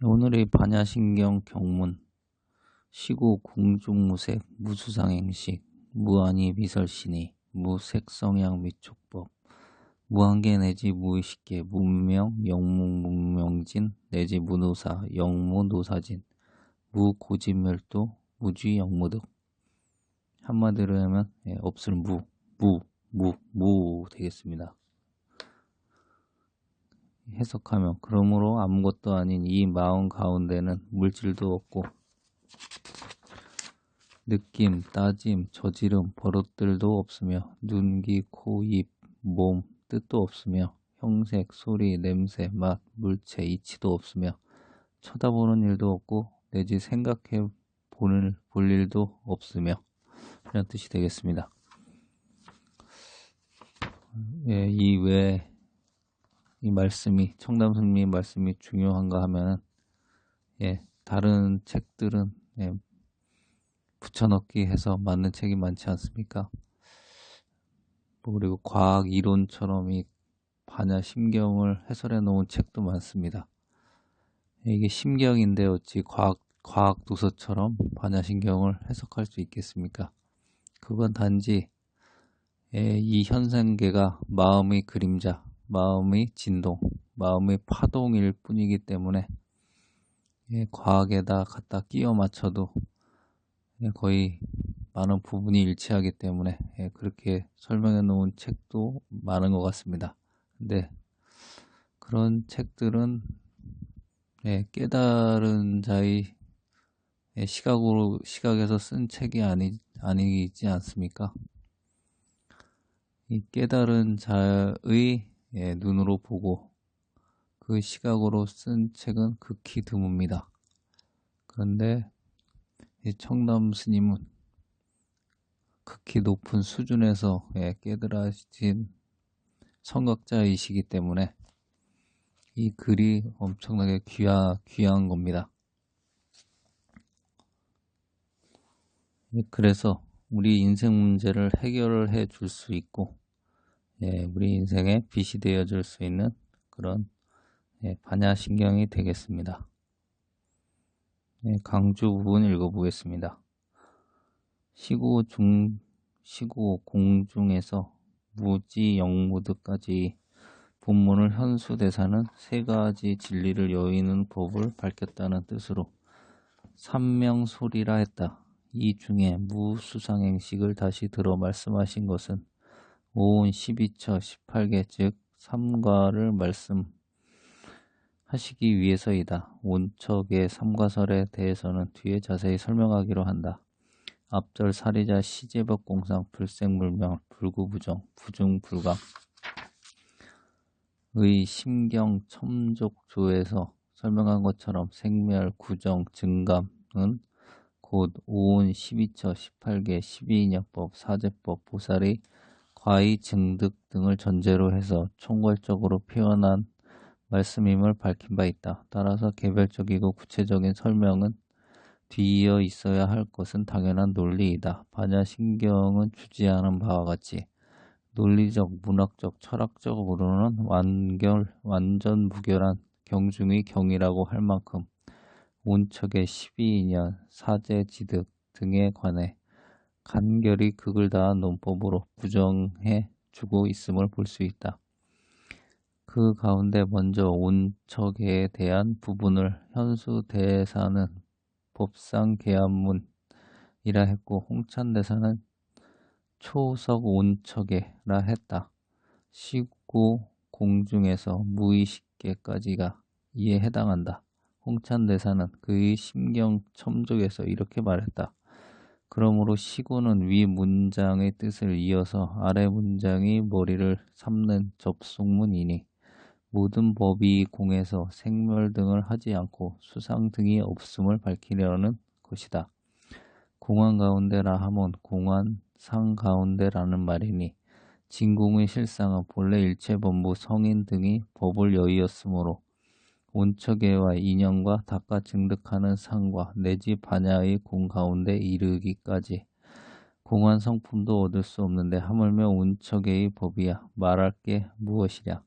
오늘의 반야신경 경문 시구 공중무색 무수상행식 무한히 비설신이 무색성향 미촉법 무한계 내지 무의식계 문명 영무 문명진 내지 무노사 영무 노사진 무고진멸도 무쥐 영무득. 한마디로 하면 없을 무 되겠습니다. 해석하면 그러므로 아무것도 아닌 이 마음 가운데는 물질도 없고 느낌, 따짐, 저지름, 버릇들도 없으며 눈, 귀, 코, 입, 몸, 뜻도 없으며 형색, 소리, 냄새, 맛, 물체, 이치도 없으며 쳐다보는 일도 없고 내지 생각해 볼 일도 없으며 이런 뜻이 되겠습니다. 왜 이 말씀이 청담 스님의 말씀이 중요한가 하면은 다른 책들은 붙여넣기 해서 맞는 책이 많지 않습니까? 그리고 과학 이론처럼 이 반야 심경을 해설해 놓은 책도 많습니다. 이게 심경인데 어찌 과학 도서처럼 반야 심경을 해석할 수 있겠습니까? 그건 단지 이 현상계가 마음의 그림자, 마음의 진동, 마음의 파동일 뿐이기 때문에 과학에다 갖다 끼워 맞춰도 거의 많은 부분이 일치하기 때문에 그렇게 설명해 놓은 책도 많은 것 같습니다. 근데 그런 책들은 깨달은 자의 시각에서 쓴 책이 아니지 않습니까? 이 깨달은 자의 눈으로 보고 그 시각으로 쓴 책은 극히 드뭅니다. 그런데 이 청담 스님은 극히 높은 수준에서 깨달아진 선각자이시기 때문에 이 글이 엄청나게 귀한 겁니다. 그래서 우리 인생 문제를 해결을 해 줄 수 있고 우리 인생에 빛이 되어 줄 수 있는 그런 반야신경이 되겠습니다. 강주 부분 읽어보겠습니다. 시구 공중에서 무지 영무득까지 본문을 현수대사는 세 가지 진리를 여의는 법을 밝혔다는 뜻으로 삼명소리라 했다. 이 중에 무수상행식을 다시 들어 말씀하신 것은 오온 12처 18개 즉 삼과를 말씀하시기 위해서이다. 온척의 삼과설에 대해서는 뒤에 자세히 설명하기로 한다. 앞절 사리자 시제법 공상 불생불명 불구부정 부중불감 의 심경 첨족조에서 설명한 것처럼 생멸 구정 증감은 곧 오온 12처 18개 12인역법 사제법 보살의 과의 증득 등을 전제로 해서 총괄적으로 표현한 말씀임을 밝힌 바 있다. 따라서 개별적이고 구체적인 설명은 뒤이어 있어야 할 것은 당연한 논리이다. 반야신경은 주지하는 바와 같이 논리적, 문학적, 철학적으로는 완전 무결한 경중의 경이라고 할 만큼 온척의 12인연, 사제지득 등에 관해 간결히 극을 다한 논법으로 부정해 주고 있음을 볼 수 있다. 그 가운데 먼저 온척에 대한 부분을 현수대사는 법상계안문이라 했고 홍찬대사는 초석온척에라 했다. 시구 공중에서 무의식계까지가 이에 해당한다. 홍찬대사는 그의 심경 첨족에서 이렇게 말했다. 그러므로 시구는 위 문장의 뜻을 이어서 아래 문장의 머리를 삼는 접속문이니 모든 법이 공에서 생멸 등을 하지 않고 수상 등이 없음을 밝히려는 것이다. 공안 가운데라 하면 공안 상 가운데라는 말이니 진공의 실상은 본래 일체본부 성인 등이 법을 여의었으므로 온척계와 인연과 닦아 증득하는 상과 내지 반야의 공 가운데 이르기까지 공안 성품도 얻을 수 없는데 하물며 온척계의 법이야 말할 게 무엇이랴.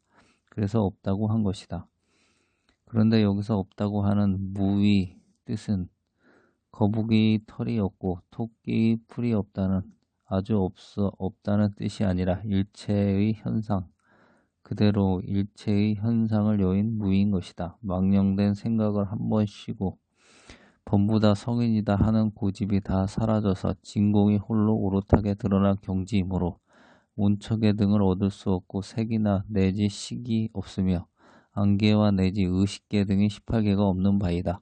그래서 없다고 한 것이다. 그런데 여기서 없다고 하는 무의 뜻은 거북이 털이 없고 토끼 풀이 없다는 아주 없다는 뜻이 아니라 일체의 현상, 그대로 일체의 현상을 여인 무인 것이다. 망령된 생각을 한번 쉬고 전부 다 성인이다 하는 고집이 다 사라져서 진공이 홀로 오롯하게 드러난 경지이므로 운척의 등을 얻을 수 없고 색이나 내지 식이 없으며 안개와 내지 의식계 등이 18개가 없는 바이다.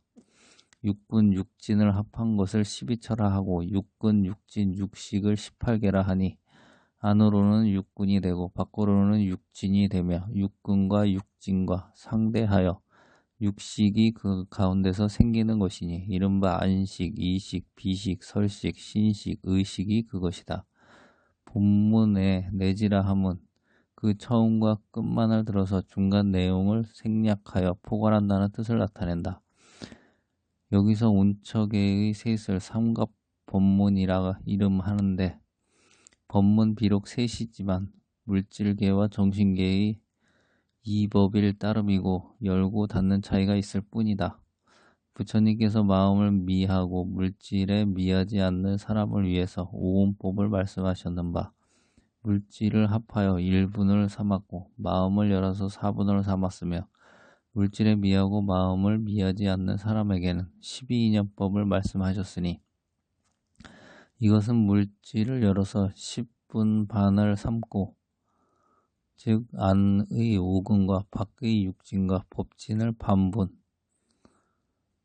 육군 육진을 합한 것을 12처라 하고 육군 육진 육식을 18개라 하니 안으로는 육군이 되고 밖으로는 육진이 되며 육군과 육진과 상대하여 육식이 그 가운데서 생기는 것이니 이른바 안식, 이식, 비식, 설식, 신식, 의식이 그것이다. 본문의 내지라 함은 그 처음과 끝만을 들어서 중간 내용을 생략하여 포괄한다는 뜻을 나타낸다. 여기서 운척의 셋을 삼갑 법문이라 이름하는데 법문 비록 셋이지만 물질계와 정신계의 이법일 따름이고 열고 닫는 차이가 있을 뿐이다. 부처님께서 마음을 미하고 물질에 미하지 않는 사람을 위해서 오온법을 말씀하셨는 바 물질을 합하여 1분을 삼았고 마음을 열어서 4분을 삼았으며 물질에 미하고 마음을 미하지 않는 사람에게는 12인연법을 말씀하셨으니 이것은 물질을 열어서 10분 반을 삼고 즉 안의 오근과 밖의 육진과 법진을 반분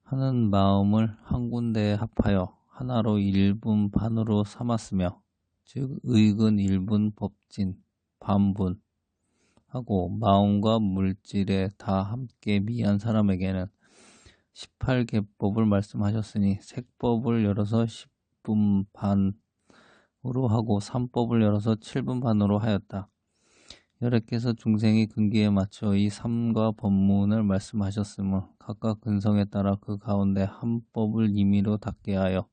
하는 마음을 한 군데에 합하여 하나로 1분 반으로 삼았으며 즉 의근 1분 법진 반분 하고 마음과 물질에 다 함께 미한 사람에게는 18개법을 말씀하셨으니 색법을 열어서 10분 반으로 하고 3법을 열어서 7분 반으로 하였다. 여러께서 중생의 근기에 맞춰 이 삼가 법문을 말씀하셨으므로 각각 근성에 따라 그 가운데 한 법을 임의로 닫게 하여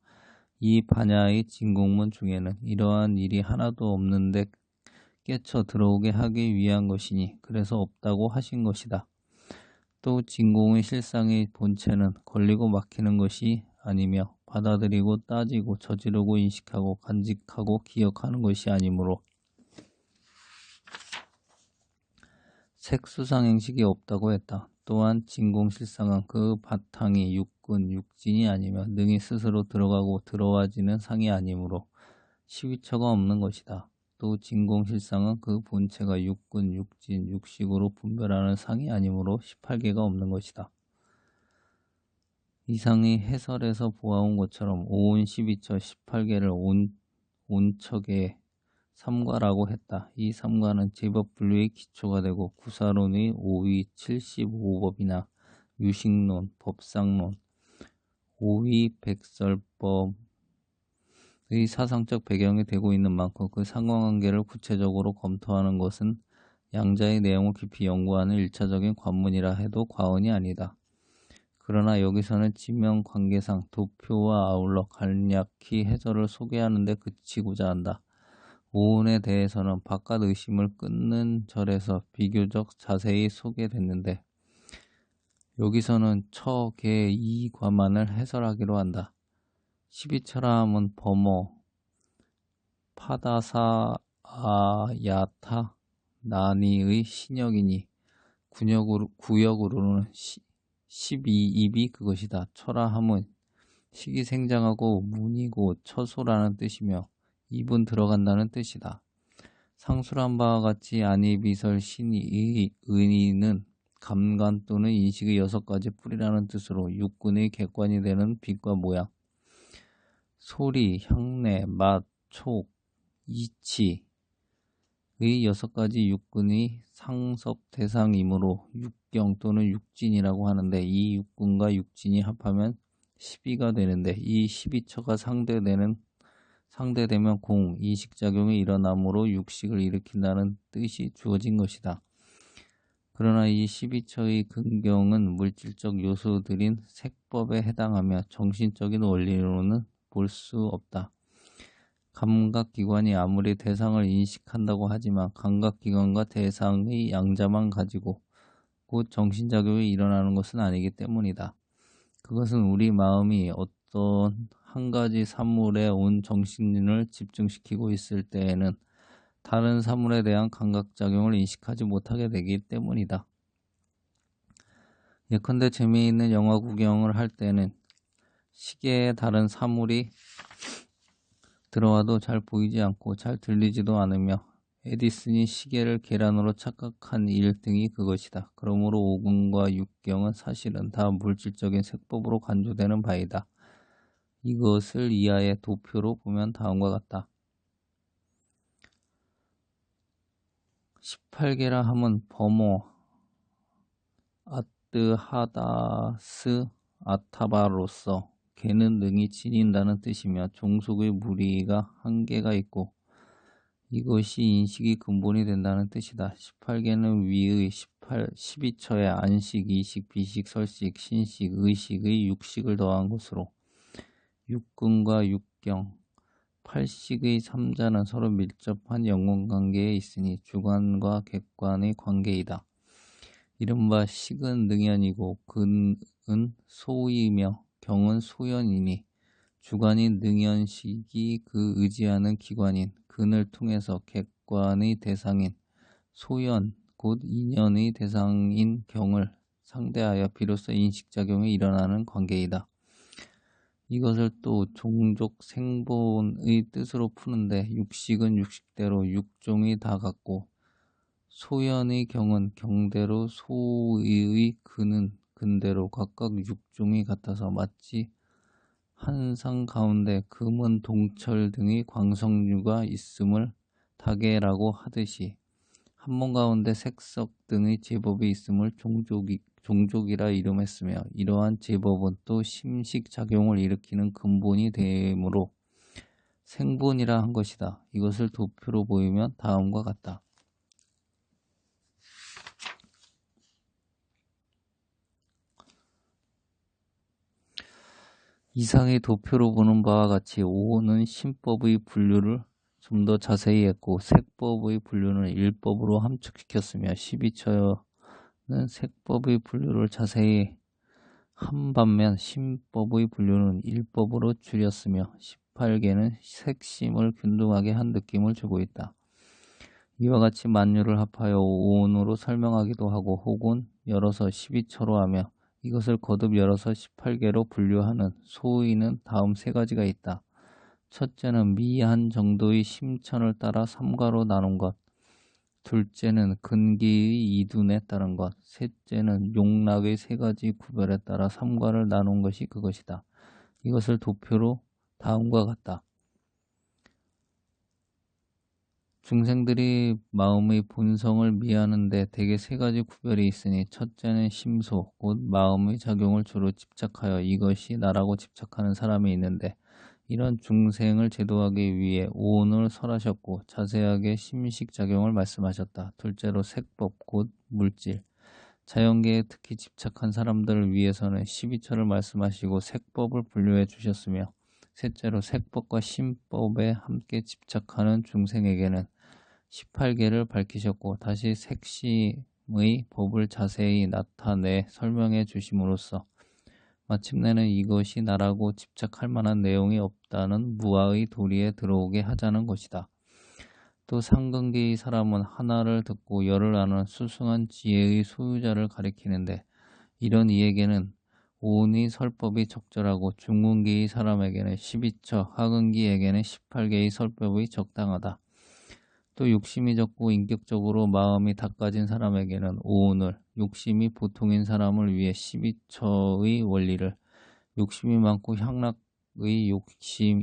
이 반야의 진공문 중에는 이러한 일이 하나도 없는데 깨쳐 들어오게 하기 위한 것이니 그래서 없다고 하신 것이다. 또 진공의 실상의 본체는 걸리고 막히는 것이 아니며 받아들이고 따지고 저지르고 인식하고 간직하고 기억하는 것이 아니므로 색수상행식이 없다고 했다. 또한 진공실상은 그 바탕이 육군, 육진이 아니며 능히 스스로 들어가고 들어와지는 상이 아니므로 12처가 없는 것이다. 또 진공실상은 그 본체가 육군, 육진, 육식으로 분별하는 상이 아니므로 18개가 없는 것이다. 이상이 해설에서 보아온 것처럼 오온 12처 18개를 온척의 삼과라고 했다. 이 삼과는 제법 분류의 기초가 되고 구사론의 5위 75법이나 유식론, 법상론, 5위 백설법의 사상적 배경이 되고 있는 만큼 그 상관관계를 구체적으로 검토하는 것은 양자의 내용을 깊이 연구하는 1차적인 관문이라 해도 과언이 아니다. 그러나 여기서는 지명 관계상 도표와 아울러 간략히 해설을 소개하는 데 그치고자 한다. 오온에 대해서는 바깥 의심을 끊는 절에서 비교적 자세히 소개됐는데 여기서는 처, 개, 이 과만을 해설하기로 한다. 12처라 함은 범어, 파다사, 아야타, 나니의 신역이니 구역으로는 12입이 그것이다. 처라 함은 식이 생장하고 문이고 처소라는 뜻이며 입은 들어간다는 뜻이다. 상술한 바와 같이 안이비설 신의 은이는 감관 또는 인식의 6가지 뿌리라는 뜻으로 육군의 객관이 되는 빛과 모양, 소리, 향내, 맛, 촉, 이치의 6가지 육군의 상섭 대상이므로 육경 또는 육진이라고 하는데 이 육군과 육진이 합하면 12가 되는데 이 12처가 상대되면 공, 이식작용이 일어나므로 육식을 일으킨다는 뜻이 주어진 것이다. 그러나 이 12처의 근경은 물질적 요소들인 색법에 해당하며 정신적인 원리로는 볼 수 없다. 감각기관이 아무리 대상을 인식한다고 하지만 감각기관과 대상의 양자만 가지고 곧 정신작용이 일어나는 것은 아니기 때문이다. 그것은 우리 마음이 어떤 한 가지 사물에 온 정신을 집중시키고 있을 때에는 다른 사물에 대한 감각작용을 인식하지 못하게 되기 때문이다. 예컨대 재미있는 영화 구경을 할 때는 시계에 다른 사물이 들어와도 잘 보이지 않고 잘 들리지도 않으며 에디슨이 시계를 계란으로 착각한 일 등이 그것이다. 그러므로 오금과 육경은 사실은 다 물질적인 세법으로 간주되는 바이다. 이것을 이하의 도표로 보면 다음과 같다. 18계라 함은 버모 아뜨하다스 아타바로서 개는 능히 지닌다는 뜻이며 종속의 무리가 한계가 있고 이것이 인식이 근본이 된다는 뜻이다. 18계는 위의 12처에 안식, 이식, 비식, 설식, 신식, 의식의 육식을 더한 것으로 육근과 육경, 8식의 3자는 서로 밀접한 연관관계에 있으니 주관과 객관의 관계이다. 이른바 식은 능연이고 근은 소이며 경은 소연이니 주관이 능연식이 그 의지하는 기관인 근을 통해서 객관의 대상인 소연 곧 인연의 대상인 경을 상대하여 비로소 인식작용이 일어나는 관계이다. 이것을 또 종족 생본의 뜻으로 푸는데 육식은 육식대로 육종이 다 같고 소연의 경은 경대로 소의의 근은 근대로 각각 육종이 같아서 마치 한상 가운데 금은 동철 등의 광석류가 있음을 다계라고 하듯이 한몸 가운데 색석 등의 제법이 있음을 종족이라 이름했으며 이러한 제법은 또 심식작용을 일으키는 근본이 되므로 생본이라 한 것이다. 이것을 도표로 보이면 다음과 같다. 이상의 도표로 보는 바와 같이 오호는 신법의 분류를 좀 더 자세히 했고 색법의 분류는 일법으로 함축시켰으며 12처는 색법의 분류를 자세히 한 반면 신법의 분류는 일법으로 줄였으며 18계는 색심을 균등하게 한 느낌을 주고 있다. 이와 같이 만유를 합하여 오온으로 설명하기도 하고 혹은 열어서 12처로 하며 이것을 거듭 열어서 18계로 분류하는 소의는 다음 세 가지가 있다. 첫째는 미한 정도의 심천을 따라 삼가로 나눈 것. 둘째는 근기의 이둔에 따른 것. 셋째는 용락의 세 가지 구별에 따라 삼가를 나눈 것이 그것이다. 이것을 도표로 다음과 같다. 중생들이 마음의 본성을 미하는데 대개 세 가지 구별이 있으니 첫째는 심소, 곧 마음의 작용을 주로 집착하여 이것이 나라고 집착하는 사람이 있는데 이런 중생을 제도하기 위해 오온을 설하셨고 자세하게 심식작용을 말씀하셨다. 둘째로 색법, 곧 물질. 자연계에 특히 집착한 사람들을 위해서는 12처를 말씀하시고 색법을 분류해 주셨으며 셋째로 색법과 심법에 함께 집착하는 중생에게는 18계를 밝히셨고 다시 색심의 법을 자세히 나타내 설명해 주심으로써 마침내는 이것이 나라고 집착할 만한 내용이 없다는 무아의 도리에 들어오게 하자는 것이다. 또 상근기의 사람은 하나를 듣고 열을 아는 수승한 지혜의 소유자를 가리키는데 이런 이에게는 오온의 설법이 적절하고 중근기의 사람에게는 12처, 하근기에게는 18계의 설법이 적당하다. 또 욕심이 적고 인격적으로 마음이 닦아진 사람에게는 오온을, 욕심이 보통인 사람을 위해 12처의 원리를, 욕심이 많고 향락의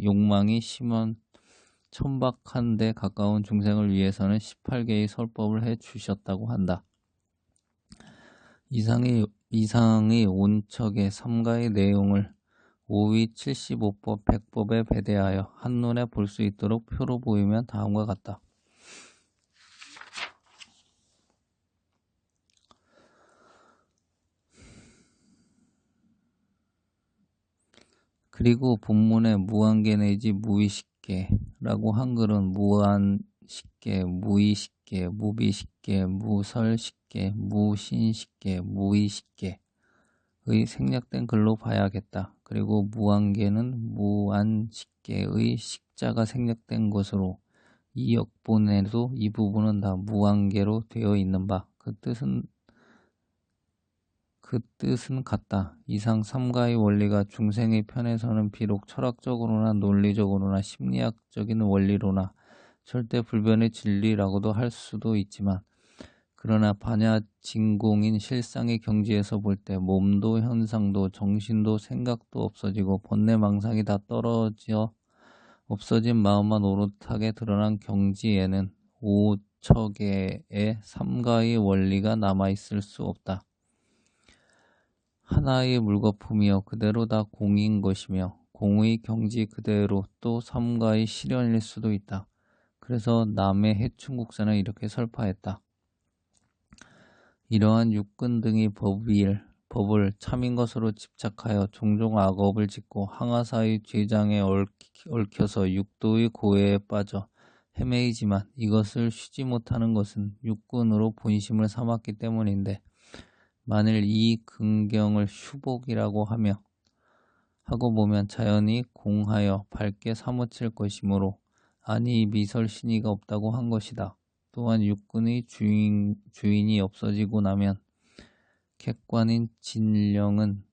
욕망이 심한 천박한 데 가까운 중생을 위해서는 18계의 설법을 해 주셨다고 한다. 이상의 온척의 삼가의 내용을 5위 75법 100법에 배대하여 한눈에 볼 수 있도록 표로 보이면 다음과 같다. 그리고 본문의 무한계 내지 무의식계라고 한글은 무한 식계, 무의식계, 무비식계, 무설식계, 무신식계, 무의식계의 생략된 글로 봐야겠다. 그리고 무한계는 무안식계의 식자가 생략된 것으로 이 역본에도 이 부분은 다 무한계로 되어 있는 바 그 뜻은 같다. 이상 삼가의 원리가 중생의 편에서는 비록 철학적으로나 논리적으로나 심리학적인 원리로나 절대 불변의 진리라고도 할 수도 있지만 그러나 반야진공인 실상의 경지에서 볼 때 몸도 현상도 정신도 생각도 없어지고 번뇌망상이 다 떨어져 없어진 마음만 오롯하게 드러난 경지에는 오척의 삼가의 원리가 남아있을 수 없다. 하나의 물거품이여 그대로 다 공인 것이며 공의 경지 그대로 또 삼가의 실현일 수도 있다. 그래서 남의 해충국사는 이렇게 설파했다. 이러한 육근 등의 법을 참인 것으로 집착하여 종종 악업을 짓고 항아사의 죄장에 얽혀서 육도의 고해에 빠져 헤매이지만 이것을 쉬지 못하는 것은 육근으로 본심을 삼았기 때문인데 만일 이 근경을 휴복이라고 하고 보면 자연히 공하여 밝게 사무칠 것이므로 아니 미설신의가 없다고 한 것이다. 또한 육근의 주인이 없어지고 나면 객관인 진령은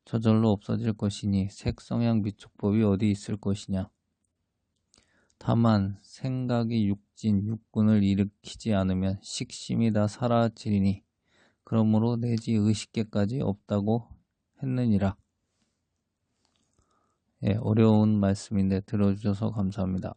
저절로 없어질 것이니 색성향 미촉법이 어디 있을 것이냐. 다만 생각이 육근을 일으키지 않으면 식심이 다 사라지리니 그러므로 내지 의식계까지 없다고 했느니라. 어려운 말씀인데 들어주셔서 감사합니다.